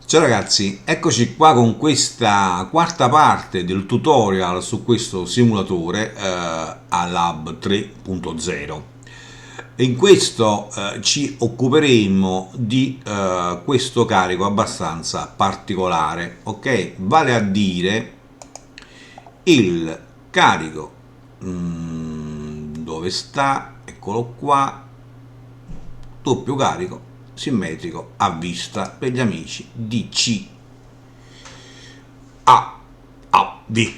Ciao ragazzi, eccoci qua con questa quarta parte del tutorial su questo simulatore ALAB 3.0. In questo ci occuperemo di questo carico abbastanza particolare, ok? Vale a dire il carico, dove sta? Eccolo qua, doppio carico simmetrico a vista per gli amici DC AAV,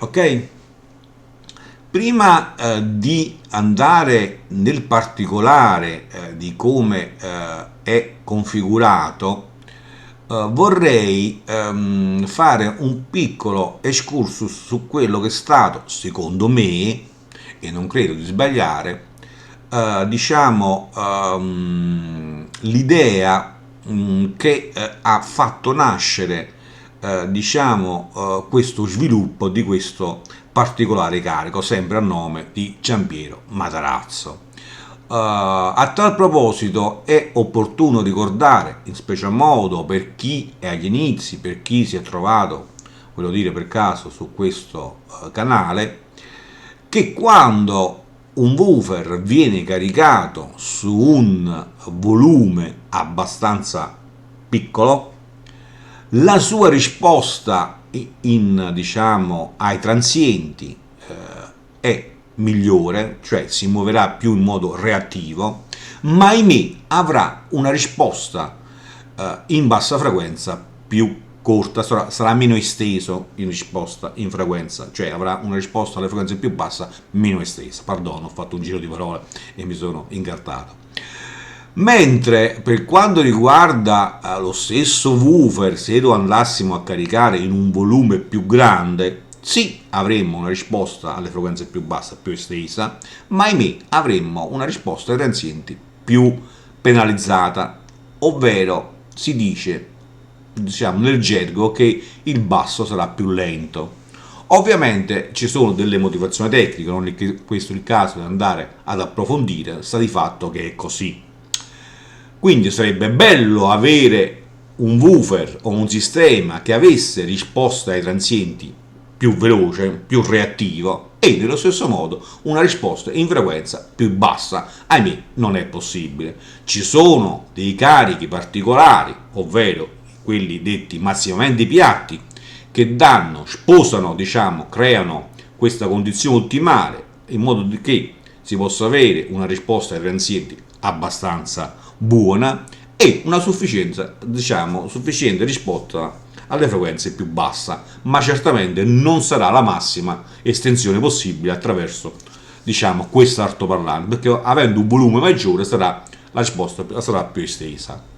ok? Prima di andare nel particolare di come è configurato, vorrei fare un piccolo excursus su quello che è stato, secondo me, e non credo di sbagliare, l'idea che ha fatto nascere questo sviluppo di questo particolare carico, sempre a nome di Giampiero Matarazzo. A tal proposito è opportuno ricordare, in special modo per chi è agli inizi, per chi si è trovato, voglio dire per caso, su questo canale, che quando un woofer viene caricato su un volume abbastanza piccolo, la sua risposta ai transienti è migliore, cioè si muoverà più in modo reattivo, ma ahimè avrà una risposta in bassa frequenza più corta, sarà meno esteso in risposta in frequenza, cioè avrà una risposta alle frequenze più bassa meno estesa. Perdono, ho fatto un giro di parole e mi sono incartato. Mentre per quanto riguarda lo stesso woofer, se lo andassimo a caricare in un volume più grande, sì, avremmo una risposta alle frequenze più basse più estesa, ma ahimè avremmo una risposta ai transienti più penalizzata, ovvero si dice, diciamo nel gergo, che il basso sarà più lento. Ovviamente ci sono delle motivazioni tecniche, non è questo il caso di andare ad approfondire, sta di fatto che è così. Quindi sarebbe bello avere un woofer o un sistema che avesse risposta ai transienti più veloce, più reattivo, e nello stesso modo una risposta in frequenza più bassa. Ahimè, non è possibile. Ci sono dei carichi particolari, ovvero quelli detti massimamente piatti, che sposano, creano questa condizione ottimale in modo che si possa avere una risposta ai transienti abbastanza buona e una sufficiente risposta alle frequenze più bassa, ma certamente non sarà la massima estensione possibile attraverso questo altoparlante, perché avendo un volume maggiore la risposta sarà più estesa.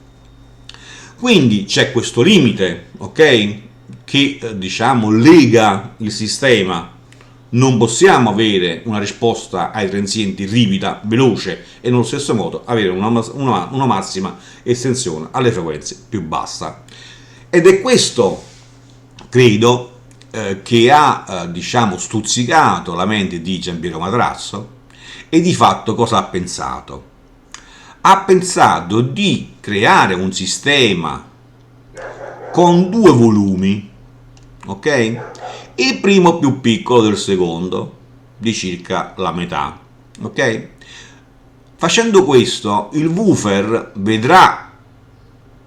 Quindi c'è questo limite, ok, che lega il sistema. Non possiamo avere una risposta ai transienti ripida, veloce, e nello stesso modo avere una massima estensione alle frequenze più bassa. Ed è questo, credo, che ha stuzzicato la mente di Giampiero Matarazzo. E di fatto cosa ha pensato? Ha pensato di creare un sistema con due volumi, ok? Il primo più piccolo del secondo, di circa la metà, ok? Facendo questo, il woofer vedrà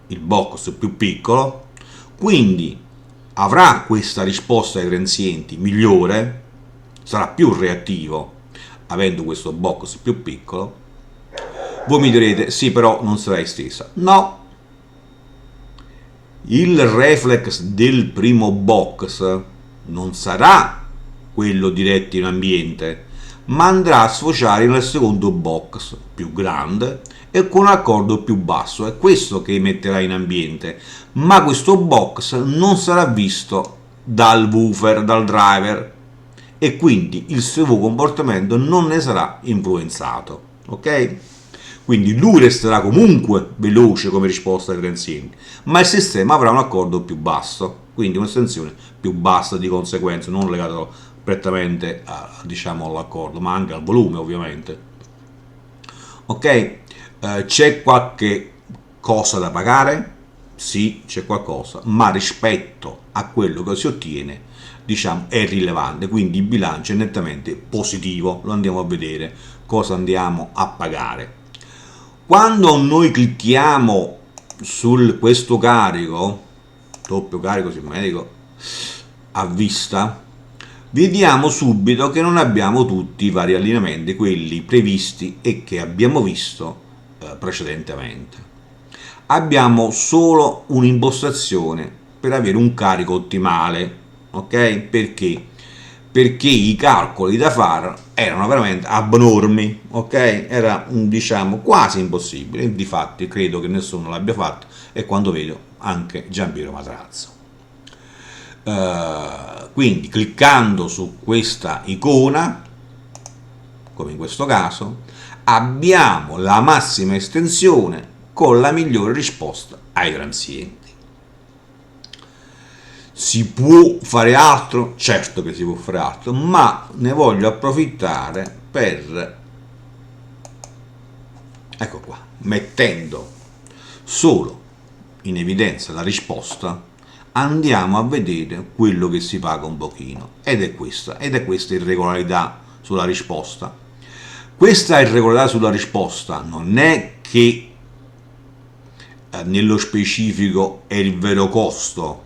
il box più piccolo, quindi avrà questa risposta ai transienti migliore, sarà più reattivo avendo questo box più piccolo. Voi mi direte, sì, però non sarà estesa. No, il reflex del primo box non sarà quello diretto in ambiente, ma andrà a sfociare nel secondo box più grande e con un accordo più basso. È questo che emetterà in ambiente, ma questo box non sarà visto dal woofer, dal driver, e quindi il suo comportamento non ne sarà influenzato, ok? Quindi lui resterà comunque veloce come risposta ai transienti, ma il sistema avrà un accordo più basso, quindi un'estensione più bassa di conseguenza, non legato prettamente all'accordo, ma anche al volume ovviamente. Ok? C'è qualche cosa da pagare? sì, c'è qualcosa, ma rispetto a quello che si ottiene, diciamo, è rilevante, quindi il bilancio è nettamente positivo. Lo andiamo a vedere cosa andiamo a pagare. Quando noi clicchiamo su questo carico, doppio carico simmetico a vista, vediamo subito che non abbiamo tutti i vari allineamenti, quelli previsti e che abbiamo visto precedentemente. Abbiamo solo un'impostazione per avere un carico ottimale, ok? Perché i calcoli da fare erano veramente abnormi, ok? Era, diciamo, quasi impossibile. Difatti credo che nessuno l'abbia fatto, e quando vedo anche Giampiero Matarazzo. Quindi cliccando su questa icona, come in questo caso, abbiamo la massima estensione con la migliore risposta ai transienti. Si può fare altro? Certo che si può fare altro, ma ne voglio approfittare per, ecco qua, mettendo solo in evidenza la risposta, andiamo a vedere quello che si paga un pochino, ed è questa irregolarità sulla risposta. Questa irregolarità sulla risposta non è che nello specifico è il vero costo.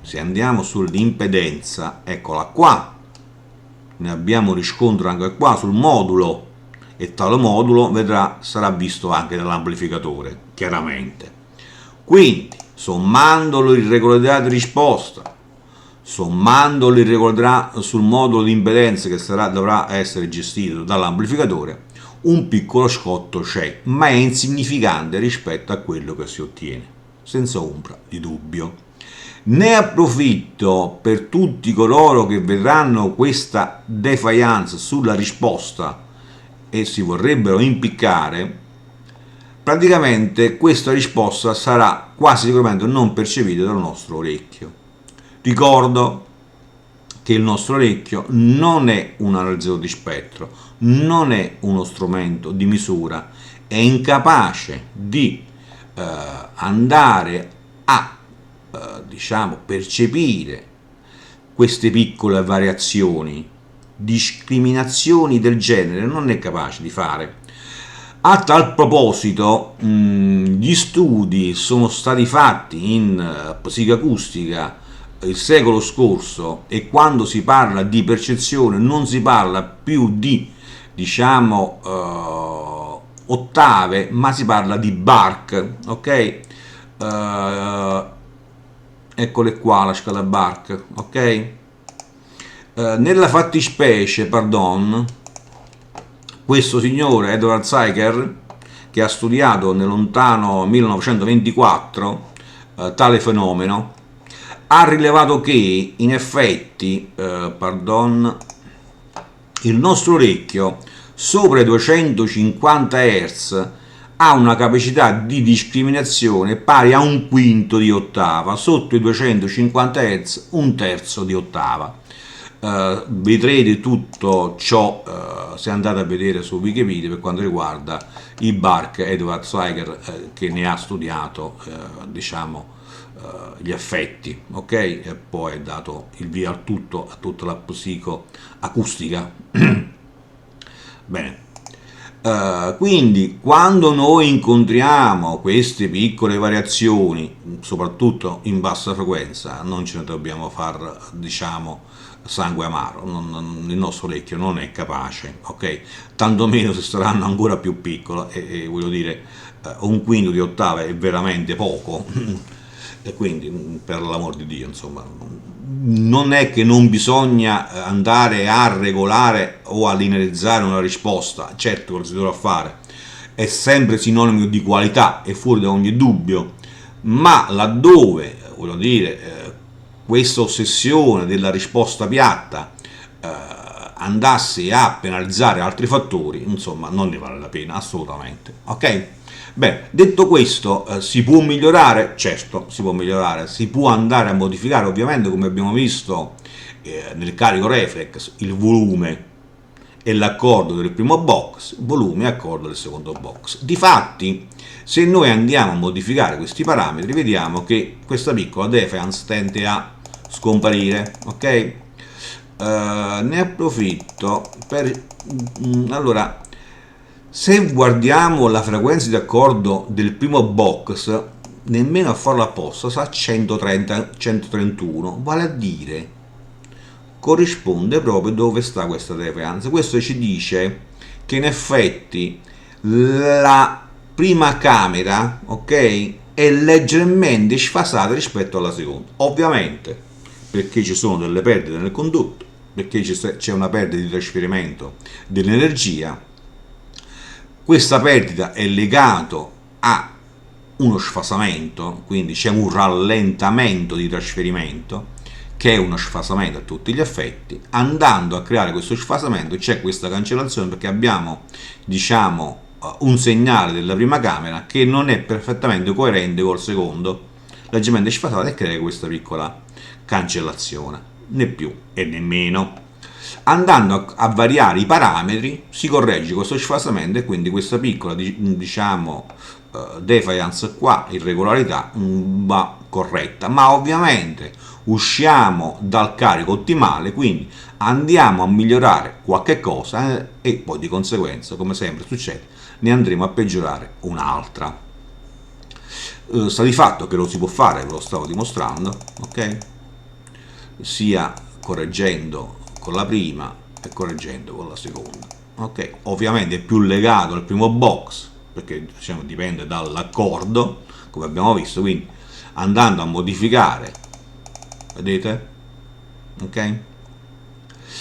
Se andiamo sull'impedenza, eccola qua, ne abbiamo riscontro anche qua sul modulo, e tale modulo sarà visto anche dall'amplificatore, chiaramente. Quindi, sommando l'irregolarità di risposta, sommando l'irregolarità sul modulo di impedenza che dovrà essere gestito dall'amplificatore, un piccolo scotto c'è, ma è insignificante rispetto a quello che si ottiene, senza ombra di dubbio. Ne approfitto per tutti coloro che vedranno questa defiance sulla risposta e si vorrebbero impiccare. Praticamente questa risposta sarà quasi sicuramente non percepita dal nostro orecchio. Ricordo che il nostro orecchio non è un analizzatore di spettro, non è uno strumento di misura, è incapace di andare a diciamo percepire queste piccole variazioni, discriminazioni del genere, non è capace di fare. A tal proposito, gli studi sono stati fatti in psicoacustica il secolo scorso, e quando si parla di percezione non si parla più di, diciamo, ottave, ma si parla di bark, ok? Eccole qua la scala bark, ok? Nella fattispecie, questo signore Edward Zeiger, che ha studiato nel lontano 1924 tale fenomeno, ha rilevato che in effetti il nostro orecchio sopra i 250 Hz ha una capacità di discriminazione pari a un quinto di ottava, sotto i 250 Hz un terzo di ottava. Vedrete tutto ciò se andate a vedere su Wikipedia per quanto riguarda i bark Edward Zeiger, che ne ha studiato diciamo gli effetti, ok? E poi è dato il via a tutta la psicoacustica. Bene. Quindi quando noi incontriamo queste piccole variazioni, soprattutto in bassa frequenza, non ce ne dobbiamo far, diciamo, sangue amaro. Il nostro orecchio non è capace, ok? Tantomeno se saranno ancora più piccole, e voglio dire, un quinto di ottava è veramente poco. E quindi, per l'amor di Dio, insomma, non è che non bisogna andare a regolare o a linearizzare una risposta, certo che lo si dovrà fare, è sempre sinonimo di qualità, è fuori da ogni dubbio, ma laddove, voglio dire, questa ossessione della risposta piatta andasse a penalizzare altri fattori, insomma, non ne vale la pena assolutamente, ok? Beh, detto questo, si può migliorare? Certo, si può migliorare, si può andare a modificare, ovviamente, come abbiamo visto nel carico reflex, il volume è l'accordo del primo box, volume e accordo del secondo box. Difatti, se noi andiamo a modificare questi parametri, vediamo che questa piccola defiance tende a scomparire, ok? Ne approfitto per allora, se guardiamo la frequenza di accordo del primo box, nemmeno a farlo apposta sa 130 131, vale a dire corrisponde proprio dove sta questa defiance. Questo ci dice che in effetti la prima camera, ok, è leggermente sfasata rispetto alla seconda, ovviamente perché ci sono delle perdite nel condutto, perché c'è una perdita di trasferimento dell'energia. Questa perdita è legata a uno sfasamento, quindi c'è un rallentamento di trasferimento che è uno sfasamento a tutti gli effetti. Andando a creare questo sfasamento c'è questa cancellazione, perché abbiamo, diciamo, un segnale della prima camera che non è perfettamente coerente col secondo, leggermente sfasato, e crea questa piccola cancellazione, né più e né meno. Andando a variare i parametri si corregge questo sfasamento, e quindi questa piccola, diciamo, defiance qua, irregolarità, va corretta. Ma ovviamente usciamo dal carico ottimale, quindi andiamo a migliorare qualche cosa, e poi di conseguenza, come sempre succede, ne andremo a peggiorare un'altra. Sta di fatto che lo si può fare, ve lo stavo dimostrando, ok? Sia correggendo con la prima e correggendo con la seconda, ok? Ovviamente è più legato al primo box, perché, diciamo, dipende dall'accordo, come abbiamo visto, quindi andando a modificare, vedete, ok,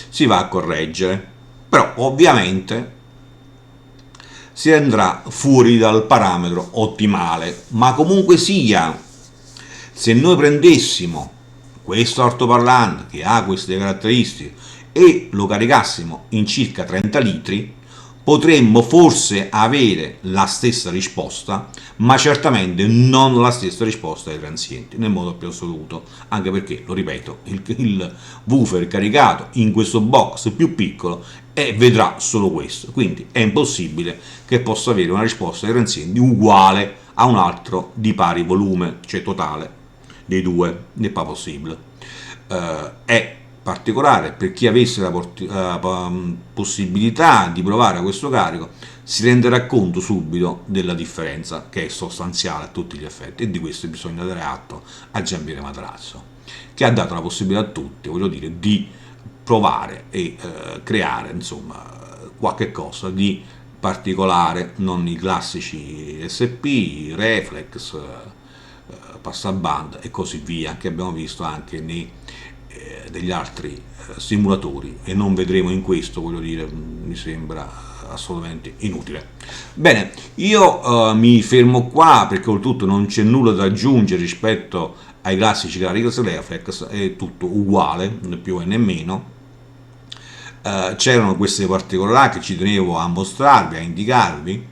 si va a correggere, però ovviamente si andrà fuori dal parametro ottimale. Ma comunque sia, se noi prendessimo questo altoparlante che ha queste caratteristiche e lo caricassimo in circa 30 litri, potremmo forse avere la stessa risposta, ma certamente non la stessa risposta dei transienti, nel modo più assoluto, anche perché, lo ripeto, il woofer caricato in questo box più piccolo e vedrà solo questo, quindi è impossibile che possa avere una risposta dei transienti uguale a un altro di pari volume, cioè totale dei due, n'est pas possible. È particolare per chi avesse la possibilità di provare questo carico, si renderà conto subito della differenza, che è sostanziale a tutti gli effetti, e di questo bisogna dare atto a Giampiero Matarazzo, che ha dato la possibilità a tutti, voglio dire, di provare e creare, insomma, qualche cosa di particolare, non i classici SP, reflex, passabanda e così via, che abbiamo visto anche nei degli altri simulatori, e non vedremo in questo, voglio dire, mi sembra assolutamente inutile. Bene, io mi fermo qua, perché oltretutto non c'è nulla da aggiungere rispetto ai classici Clarix Reflex, è tutto uguale, né più e né meno. C'erano queste particolarità che ci tenevo a mostrarvi, a indicarvi,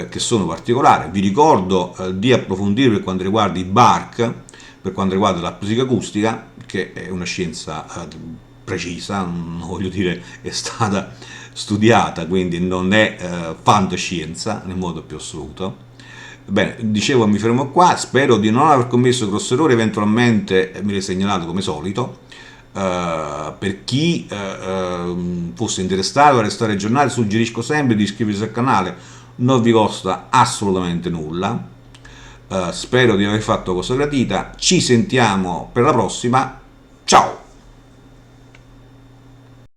che sono particolari. Vi ricordo di approfondire per quanto riguarda i bark, per quanto riguarda la psicoacustica, che è una scienza precisa, voglio dire, è stata studiata, quindi non è fantascienza nel modo più assoluto. Bene, dicevo, mi fermo qua, spero di non aver commesso grossi errori, eventualmente me li segnalate come solito. Per chi fosse interessato a restare aggiornati, suggerisco sempre di iscriversi al canale, non vi costa assolutamente nulla. Spero di aver fatto cosa gradita, ci sentiamo per la prossima.